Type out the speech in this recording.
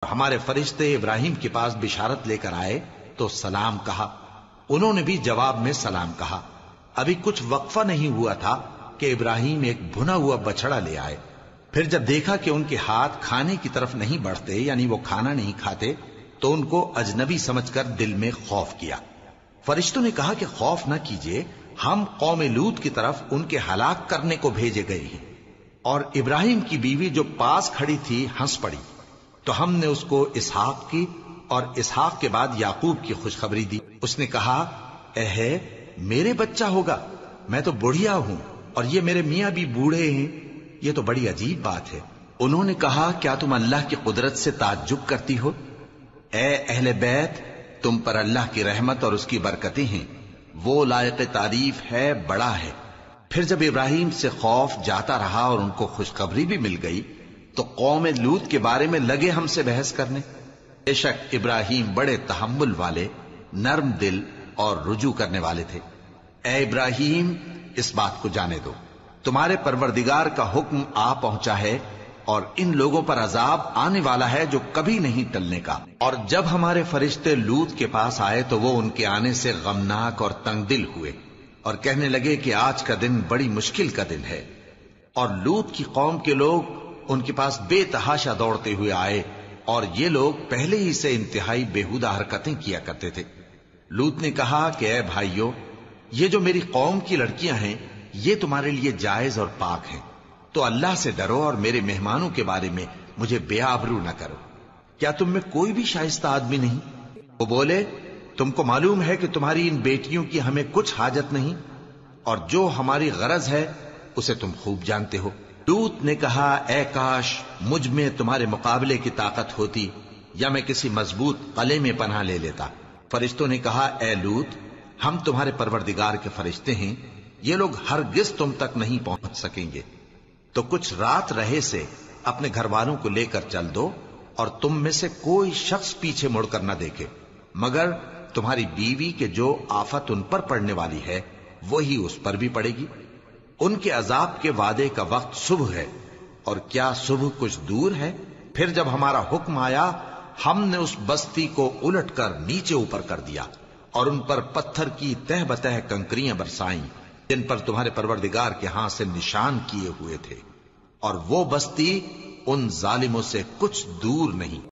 ہمارے فرشتے ابراہیم کے پاس بشارت لے کر آئے تو سلام کہا، انہوں نے بھی جواب میں سلام کہا۔ ابھی کچھ وقفہ نہیں ہوا تھا کہ ابراہیم ایک بھنا ہوا بچڑا لے آئے۔ پھر جب دیکھا کہ ان کے ہاتھ کھانے کی طرف نہیں بڑھتے، یعنی وہ کھانا نہیں کھاتے، تو ان کو اجنبی سمجھ کر دل میں خوف کیا۔ فرشتوں نے کہا کہ خوف نہ کیجیے، ہم قوم لوط کی طرف ان کے ہلاک کرنے کو بھیجے گئے ہیں۔ اور ابراہیم کی بیوی جو پاس کھڑی تھی ہنس پڑی، تو ہم نے اس کو اسحاق کی اور اسحاق کے بعد یعقوب کی خوشخبری دی۔ اس نے کہا، اے میرے بچہ ہوگا، میں تو بڑھیا ہوں اور یہ میرے میاں بھی بوڑھے ہیں، یہ تو بڑی عجیب بات ہے۔ انہوں نے کہا، کیا تم اللہ کی قدرت سے تعجب کرتی ہو؟ اے اہل بیت، تم پر اللہ کی رحمت اور اس کی برکتیں ہیں، وہ لائق تعریف ہے، بڑا ہے۔ پھر جب ابراہیم سے خوف جاتا رہا اور ان کو خوشخبری بھی مل گئی تو قوم لوط کے بارے میں لگے ہم سے بحث کرنے۔ بے شک ابراہیم بڑے تحمل والے، نرم دل اور رجوع کرنے والے تھے۔ اے ابراہیم، اس بات کو جانے دو، تمہارے پروردگار کا حکم آ پہنچا ہے اور ان لوگوں پر عذاب آنے والا ہے جو کبھی نہیں ٹلنے کا۔ اور جب ہمارے فرشتے لوط کے پاس آئے تو وہ ان کے آنے سے غمناک اور تنگ دل ہوئے اور کہنے لگے کہ آج کا دن بڑی مشکل کا دن ہے۔ اور لوط کی قوم کے لوگ ان کے پاس بے تحاشا دوڑتے ہوئے آئے، اور یہ لوگ پہلے ہی سے انتہائی بےہودہ حرکتیں کیا کرتے تھے۔ لوط نے کہا کہ اے بھائیو، یہ جو میری قوم کی لڑکیاں ہیں یہ تمہارے لیے جائز اور پاک ہیں، تو اللہ سے ڈرو اور میرے مہمانوں کے بارے میں مجھے بے آبرو نہ کرو۔ کیا تم میں کوئی بھی شائستہ آدمی نہیں؟ وہ بولے، تم کو معلوم ہے کہ تمہاری ان بیٹیوں کی ہمیں کچھ حاجت نہیں، اور جو ہماری غرض ہے اسے تم خوب جانتے ہو۔ لوط نے کہا، اے کاش مجھ میں تمہارے مقابلے کی طاقت ہوتی، یا میں کسی مضبوط قلعے میں پناہ لے لیتا۔ فرشتوں نے کہا، اے لوط، ہم تمہارے پروردگار کے فرشتے ہیں، یہ لوگ ہرگز تم تک نہیں پہنچ سکیں گے، تو کچھ رات رہے سے اپنے گھر والوں کو لے کر چل دو، اور تم میں سے کوئی شخص پیچھے مڑ کر نہ دیکھے، مگر تمہاری بیوی کے جو آفت ان پر پڑنے والی ہے وہی اس پر بھی پڑے گی۔ ان کے عذاب کے وعدے کا وقت صبح ہے، اور کیا صبح کچھ دور ہے؟ پھر جب ہمارا حکم آیا ہم نے اس بستی کو الٹ کر نیچے اوپر کر دیا اور ان پر پتھر کی تہ بتہ کنکریاں برسائیں جن پر تمہارے پروردگار کے ہاں سے نشان کیے ہوئے تھے، اور وہ بستی ان ظالموں سے کچھ دور نہیں۔